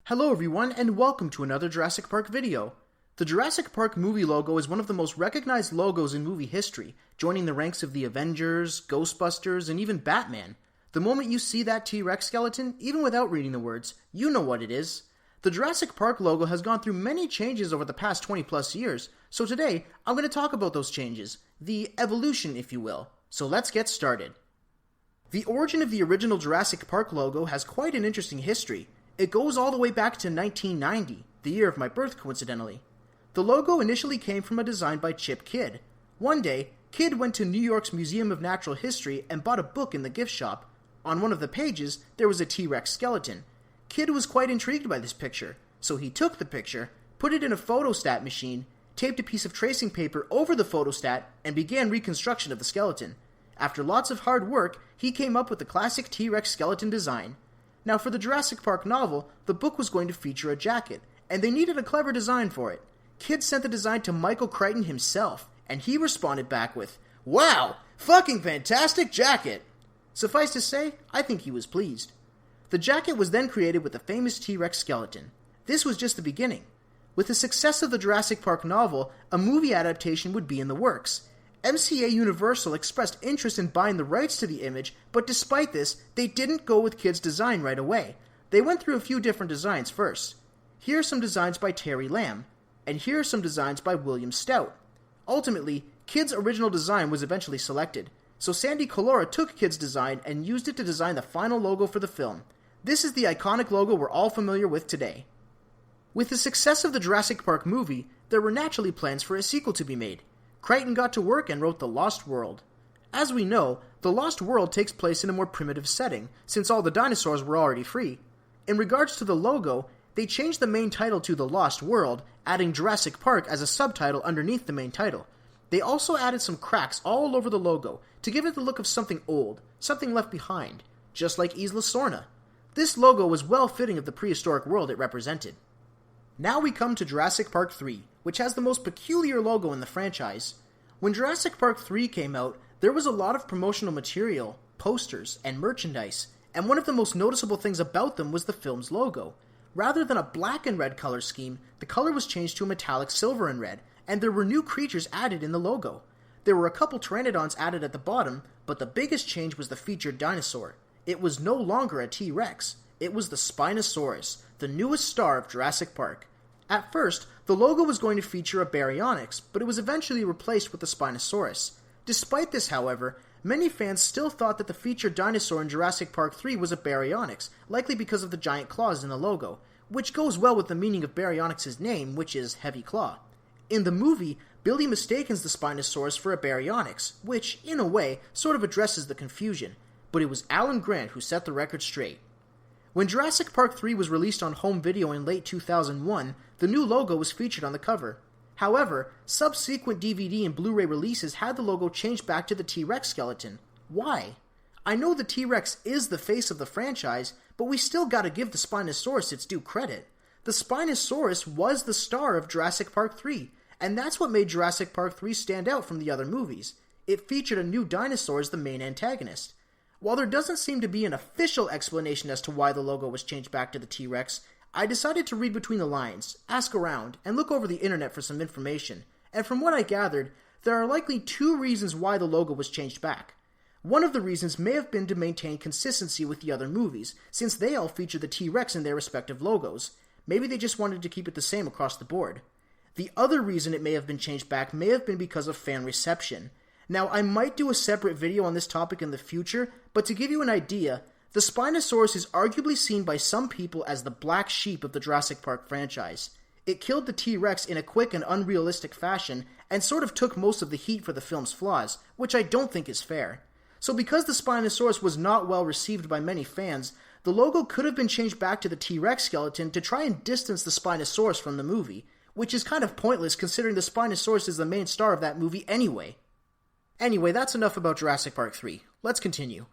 Hello everyone, and welcome to another Jurassic Park video. The Jurassic Park movie logo is one of the most recognized logos in movie history, joining the ranks of the Avengers, Ghostbusters, and even Batman. The moment you see that T-Rex skeleton, even without reading the words, you know what it is. The Jurassic Park logo has gone through many changes over the past 20 plus years, so today I'm going to talk about those changes, the evolution if you will. So let's get started. The origin of the original Jurassic Park logo has quite an interesting history. It goes all the way back to 1990, the year of my birth coincidentally. The logo initially came from a design by Chip Kidd. One day, Kidd went to New York's Museum of Natural History and bought a book in the gift shop. On one of the pages, there was a T-Rex skeleton. Kidd was quite intrigued by this picture, so he took the picture, put it in a photostat machine, taped a piece of tracing paper over the photostat, and began reconstruction of the skeleton. After lots of hard work, he came up with the classic T-Rex skeleton design. Now, for the Jurassic Park novel, the book was going to feature a jacket, and they needed a clever design for it. Kidd sent the design to Michael Crichton himself, and he responded back with, "Wow! Fucking fantastic jacket!" Suffice to say, I think he was pleased. The jacket was then created with the famous T-Rex skeleton. This was just the beginning. With the success of the Jurassic Park novel, a movie adaptation would be in the works. MCA Universal expressed interest in buying the rights to the image, but despite this, they didn't go with Kidd's design right away. They went through a few different designs first. Here are some designs by Terry Lamb, and here are some designs by William Stout. Ultimately, Kidd's original design was eventually selected, so Sandy Colora took Kidd's design and used it to design the final logo for the film. This is the iconic logo we're all familiar with today. With the success of the Jurassic Park movie, there were naturally plans for a sequel to be made. Crichton got to work and wrote The Lost World. As we know, The Lost World takes place in a more primitive setting, since all the dinosaurs were already free. In regards to the logo, they changed the main title to The Lost World, adding Jurassic Park as a subtitle underneath the main title. They also added some cracks all over the logo to give it the look of something old, something left behind, just like Isla Sorna. This logo was well fitting of the prehistoric world it represented. Now we come to Jurassic Park 3, which has the most peculiar logo in the franchise. When Jurassic Park 3 came out, there was a lot of promotional material, posters, and merchandise, and one of the most noticeable things about them was the film's logo. Rather than a black and red color scheme, the color was changed to a metallic silver and red, and there were new creatures added in the logo. There were a couple pteranodons added at the bottom, but the biggest change was the featured dinosaur. It was no longer a T-Rex, it was the Spinosaurus, the newest star of Jurassic Park. At first, the logo was going to feature a Baryonyx, but it was eventually replaced with the Spinosaurus. Despite this, however, many fans still thought that the featured dinosaur in Jurassic Park 3 was a Baryonyx, likely because of the giant claws in the logo, which goes well with the meaning of Baryonyx's name, which is Heavy Claw. In the movie, Billy mistakes the Spinosaurus for a Baryonyx, which, in a way, sort of addresses the confusion, but it was Alan Grant who set the record straight. When Jurassic Park 3 was released on home video in late 2001, the new logo was featured on the cover. However, subsequent DVD and Blu-ray releases had the logo changed back to the T-Rex skeleton. Why? I know the T-Rex is the face of the franchise, but we still gotta give the Spinosaurus its due credit. The Spinosaurus was the star of Jurassic Park 3, and that's what made Jurassic Park 3 stand out from the other movies. It featured a new dinosaur as the main antagonist. While there doesn't seem to be an official explanation as to why the logo was changed back to the T-Rex, I decided to read between the lines, ask around, and look over the internet for some information, and from what I gathered, there are likely two reasons why the logo was changed back. One of the reasons may have been to maintain consistency with the other movies, since they all feature the T-Rex in their respective logos. Maybe they just wanted to keep it the same across the board. The other reason it may have been changed back may have been because of fan reception. Now, I might do a separate video on this topic in the future, but to give you an idea, the Spinosaurus is arguably seen by some people as the black sheep of the Jurassic Park franchise. It killed the T-Rex in a quick and unrealistic fashion, and sort of took most of the heat for the film's flaws, which I don't think is fair. So because the Spinosaurus was not well received by many fans, the logo could have been changed back to the T-Rex skeleton to try and distance the Spinosaurus from the movie, which is kind of pointless considering the Spinosaurus is the main star of that movie anyway. Anyway, that's enough about Jurassic Park 3. Let's continue.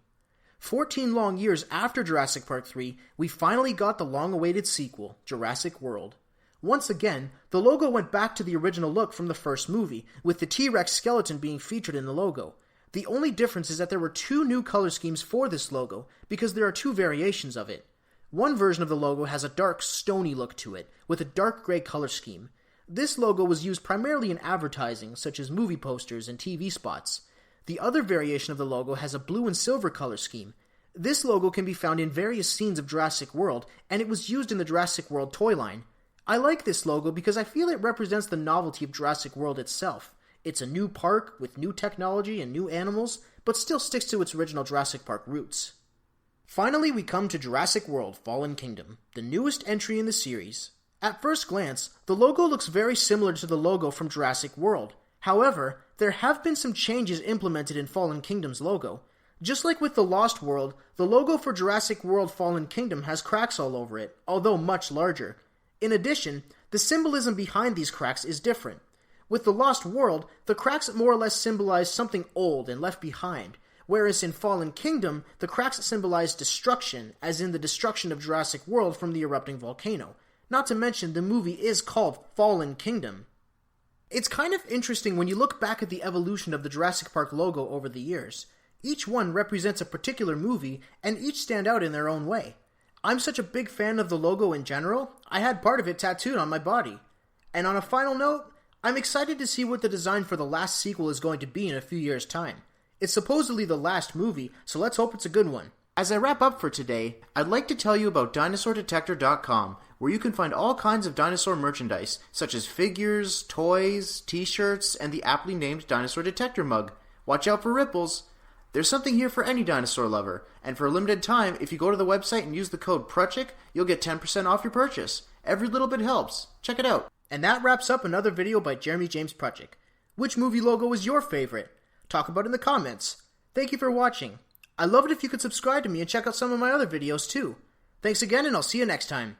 14 long years after Jurassic Park 3, we finally got the long-awaited sequel, Jurassic World. Once again, the logo went back to the original look from the first movie, with the T-Rex skeleton being featured in the logo. The only difference is that there were two new color schemes for this logo, because there are two variations of it. One version of the logo has a dark, stony look to it, with a dark gray color scheme. This logo was used primarily in advertising, such as movie posters and TV spots. The other variation of the logo has a blue and silver color scheme. This logo can be found in various scenes of Jurassic World, and it was used in the Jurassic World toy line. I like this logo because I feel it represents the novelty of Jurassic World itself. It's a new park with new technology and new animals, but still sticks to its original Jurassic Park roots. Finally, we come to Jurassic World Fallen Kingdom, the newest entry in the series. At first glance, the logo looks very similar to the logo from Jurassic World. However, there have been some changes implemented in Fallen Kingdom's logo. Just like with the Lost World, the logo for Jurassic World Fallen Kingdom has cracks all over it, although much larger. In addition, the symbolism behind these cracks is different. With the Lost World, the cracks more or less symbolize something old and left behind, whereas in Fallen Kingdom, the cracks symbolize destruction, as in the destruction of Jurassic World from the erupting volcano. Not to mention, the movie is called Fallen Kingdom. It's kind of interesting when you look back at the evolution of the Jurassic Park logo over the years. Each one represents a particular movie, and each stand out in their own way. I'm such a big fan of the logo in general, I had part of it tattooed on my body. And on a final note, I'm excited to see what the design for the last sequel is going to be in a few years' time. It's supposedly the last movie, so let's hope it's a good one. As I wrap up for today, I'd like to tell you about DinosaurDetector.com, where you can find all kinds of dinosaur merchandise, such as figures, toys, t-shirts, and the aptly named Dinosaur Detector mug. Watch out for ripples! There's something here for any dinosaur lover, and for a limited time, if you go to the website and use the code Prutchick, you'll get 10% off your purchase. Every little bit helps. Check it out. And that wraps up another video by Jeremy James Prutchick. Which movie logo was your favorite? Talk about it in the comments. Thank you for watching. I'd love it if you could subscribe to me and check out some of my other videos too. Thanks again, and I'll see you next time.